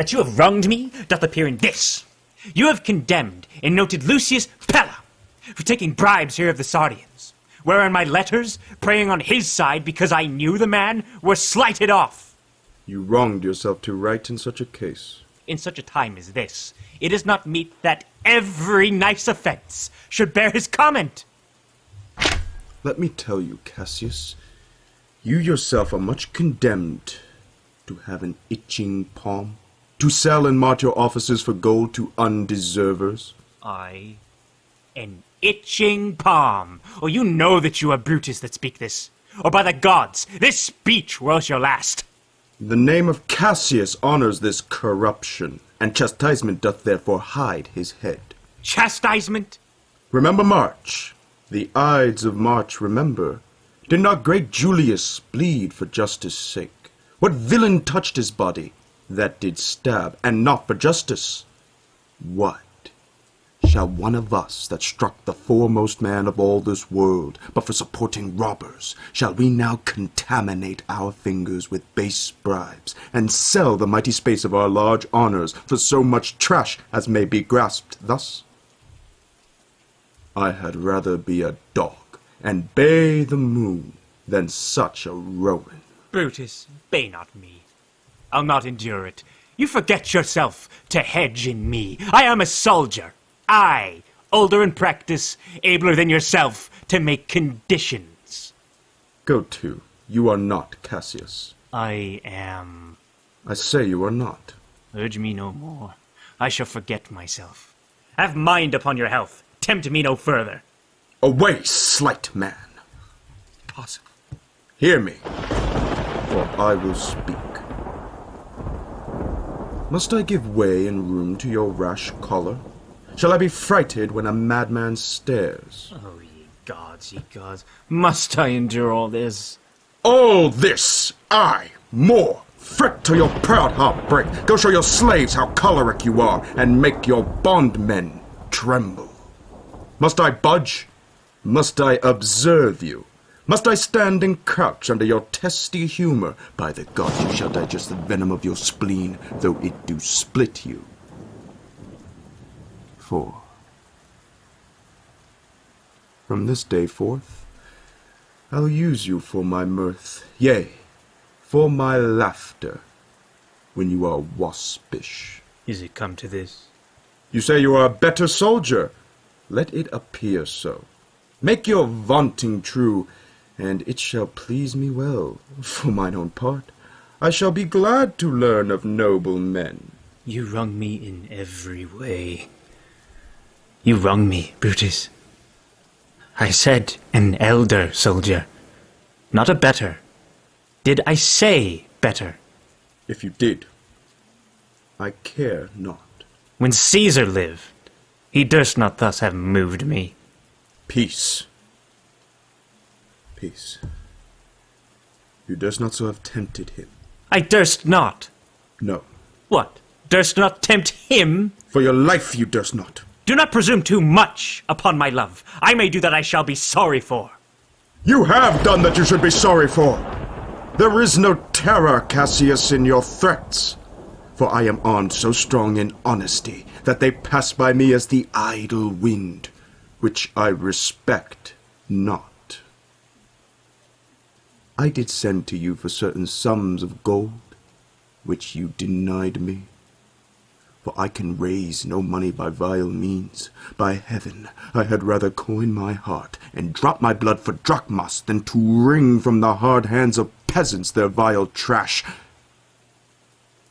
that you have wronged me doth appear in this. You have condemned and noted Lucius Pella for taking bribes here of the Sardians, wherein my letters, praying on his side because I knew the man, were slighted off. You wronged yourself to write in such a case. In such a time as this, it is not meet that every nice offence should bear his comment. Let me tell you, Cassius, you yourself are much condemned to have an itching palm, to sell and mart your offices for gold to undeservers. I, an itching palm. Oh, you know that you are Brutus that speak this. Or by the gods, this speech well shall last. The name of Cassius honors this corruption, and chastisement doth therefore hide his head. Chastisement? Remember March. The Ides of March remember. Did not great Julius bleed for justice' sake? What villain touched his body? That did stab, and not for justice. What? Shall one of us that struck the foremost man of all this world, but for supporting robbers, shall we now contaminate our fingers with base bribes, and sell the mighty space of our large honours for so much trash as may be grasped thus? I had rather be a dog, and bay the moon, than such a Roman. Brutus, bay not me. I'll not endure it. You forget yourself to hedge in me. I am a soldier. I, older in practice, abler than yourself to make conditions. Go to. You are not Cassius. I am. I say you are not. Urge me no more. I shall forget myself. Have mind upon your health. Tempt me no further. Away, slight man. Impossible. Hear me, or I will speak. Must I give way and room to your rash choler? Shall I be frighted when a madman stares? Oh, ye gods, must I endure all this? All this, aye, more. Fret till your proud heart break. Go show your slaves how choleric you are, and make your bondmen tremble. Must I budge? Must I observe you? Must I stand and crouch under your testy humour? By the gods, you shall digest the venom of your spleen, though it do split you. 4. From this day forth, I'll use you for my mirth, yea, for my laughter, when you are waspish. Is it come to this? You say you are a better soldier. Let it appear so. Make your vaunting true, and it shall please me well. For mine own part, I shall be glad to learn of noble men. You wrong me in every way. You wrong me, Brutus. I said an elder soldier, not a better. Did I say better? If you did, I care not. When Caesar lived, he durst not thus have moved me. Peace. Peace. You durst not so have tempted him. I durst not. No. What? Durst not tempt him? For your life you durst not. Do not presume too much upon my love. I may do that I shall be sorry for. You have done that you should be sorry for. There is no terror, Cassius, in your threats. For I am armed so strong in honesty that they pass by me as the idle wind, which I respect not. I did send to you for certain sums of gold, which you denied me. For I can raise no money by vile means. By heaven, I had rather coin my heart and drop my blood for drachmas than to wring from the hard hands of peasants their vile trash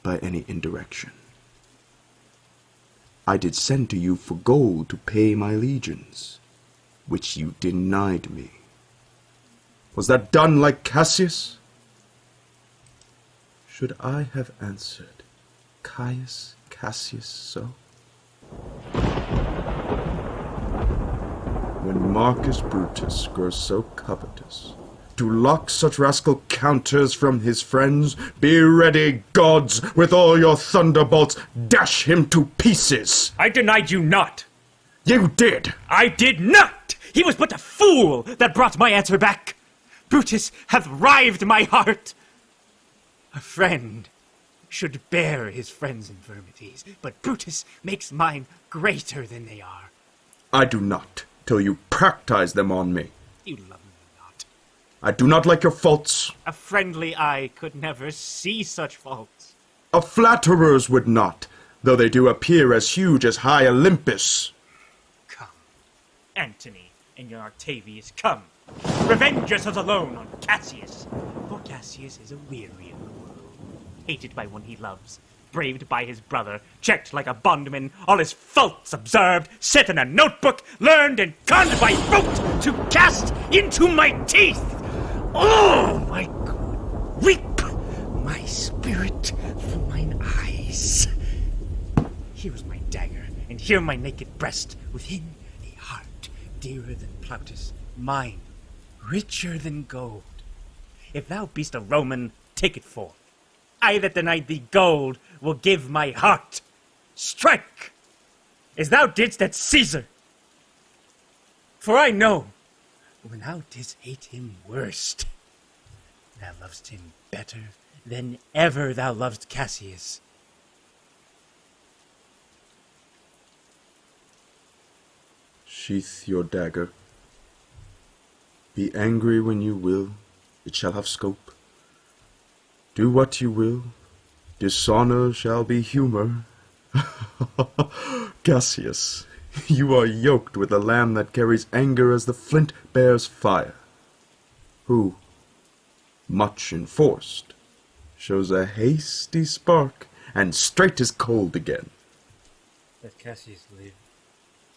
by any indirection. I did send to you for gold to pay my legions, which you denied me. Was that done like Cassius? Should I have answered Caius Cassius so? When Marcus Brutus grows so covetous, to lock such rascal counters from his friends, be ready, gods, with all your thunderbolts, dash him to pieces. I denied you not. You did. I did not. He was but a fool that brought my answer back. Brutus hath rived my heart. A friend should bear his friend's infirmities, but Brutus makes mine greater than they are. I do not, till you practice them on me. You love me not. I do not like your faults. A friendly eye could never see such faults. A flatterers would not, though they do appear as huge as high Olympus. Come, Antony and your Octavius, come. Revenge yourselves alone on Cassius. For Cassius is a weary of the world, hated by one he loves, braved by his brother, checked like a bondman, all his faults observed, set in a notebook, learned and conned by rote to cast into my teeth. Oh, my God, weep, my spirit, from mine eyes. Here is my dagger, and here my naked breast, within a heart dearer than Plautus, mine, richer than gold. If thou be'st a Roman, take it forth. I that denied thee gold will give my heart. Strike, as thou didst at Caesar. For I know, when thou didst hate him worst, thou lovest him better than ever thou lovest Cassius. Sheath your dagger. Be angry when you will, it shall have scope. Do what you will, dishonor shall be humor. Cassius, you are yoked with a lamb that carries anger as the flint bears fire, who, much enforced, shows a hasty spark, and straight is cold again. Let Cassius live,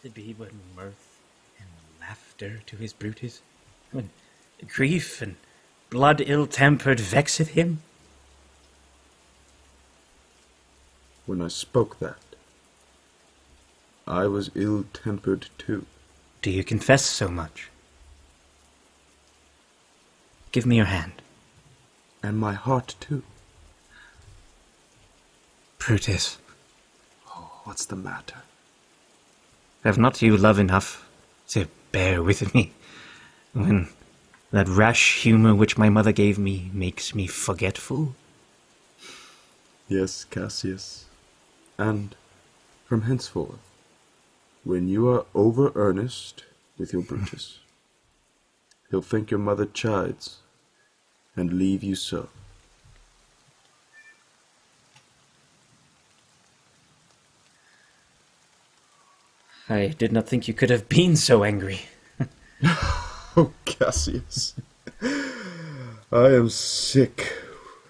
to be but mirth and laughter to his Brutus, when grief and blood ill-tempered vexeth him. When I spoke that, I was ill-tempered too. Do you confess so much? Give me your hand. And my heart too. Brutus, Oh, what's the matter? have not you love enough to bear with me, when that rash humour which my mother gave me makes me forgetful? Yes, Cassius. And from henceforth, when you are over earnest with your Brutus, he'll think your mother chides, and leave you so. I did not think you could have been so angry. Oh, Cassius, I am sick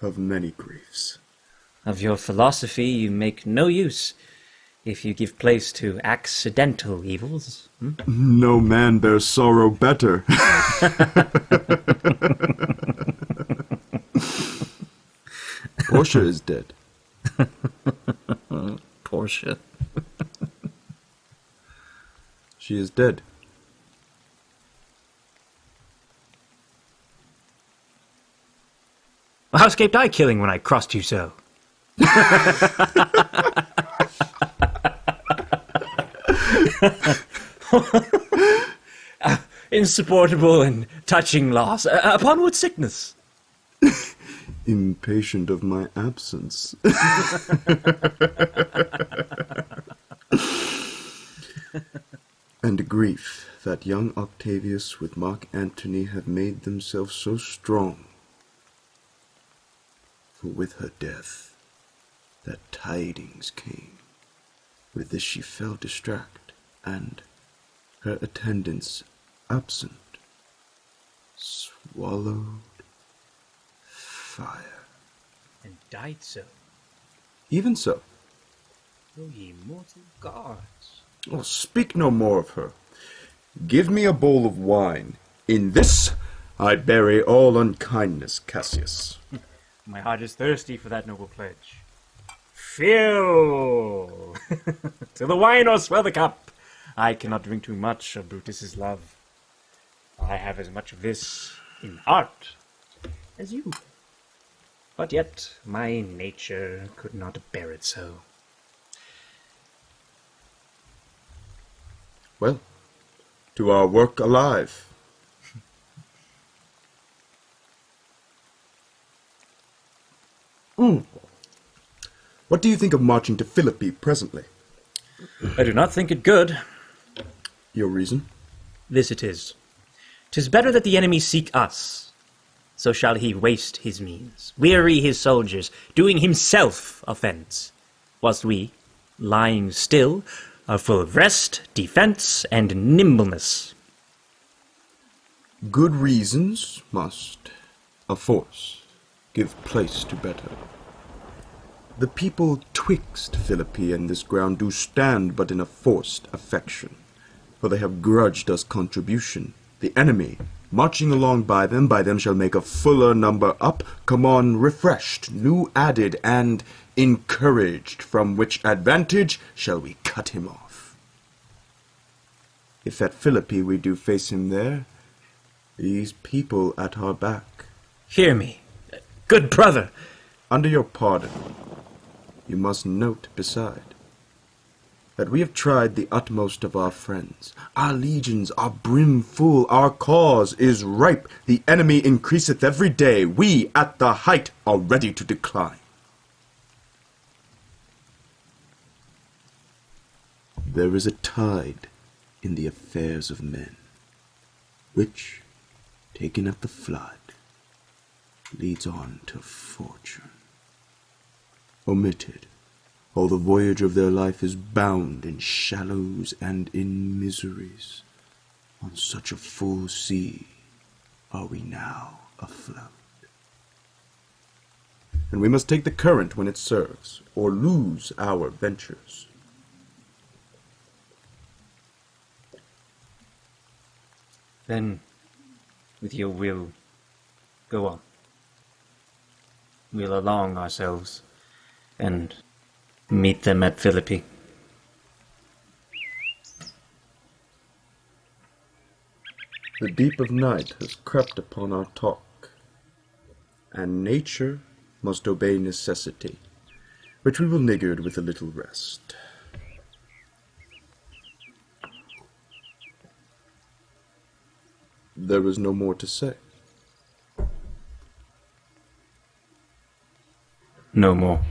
of many griefs. Of your philosophy you make no use, if you give place to accidental evils. No man bears sorrow better. Portia is dead. Portia. She is dead. How escaped I killing when I crossed you so? Insupportable and touching loss. Upon what sickness? Impatient of my absence. And grief that young Octavius with Mark Antony have made themselves so strong. For with her death, that tidings came. With this she fell distract, and her attendants absent, swallowed fire. And died so. Even so. O ye mortal gods. Oh, speak no more of her. Give me a bowl of wine. In this I bury all unkindness, Cassius. My heart is thirsty for that noble pledge. Fill! Till the wine or swell the cup. I cannot drink too much of Brutus's love. I have as much of this in heart as you. But yet my nature could not bear it so. Well, to our work alive. What do you think of marching to Philippi presently? I do not think it good. Your reason? This it is. 'Tis better that the enemy seek us. So shall he waste his means, weary his soldiers, doing himself offence, whilst we, lying still, are full of rest, defence, and nimbleness. Good reasons must, of force, give place to better. The people twixt Philippi and this ground do stand but in a forced affection, for they have grudged us contribution. The enemy, marching along by them shall make a fuller number up, come on refreshed, new added, and encouraged, from which advantage shall we cut him off. If at Philippi we do face him there, these people at our back. Hear me, good brother. Under your pardon, you must note beside that we have tried the utmost of our friends. Our legions are brimful, our cause is ripe. The enemy increaseth every day. We at the height are ready to decline. There is a tide in the affairs of men, which, taken at the flood, leads on to fortune. Omitted, all the voyage of their life is bound in shallows and in miseries. On such a full sea are we now afloat. And we must take the current when it serves, or lose our ventures. Then, with your will, go on. We'll along ourselves, and meet them at Philippi. The deep of night has crept upon our talk, and nature must obey necessity, which we will niggard with a little rest. There is no more to say. No more.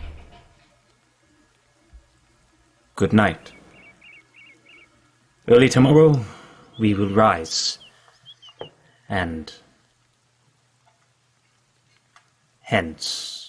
Good night. Early tomorrow we will rise, and hence.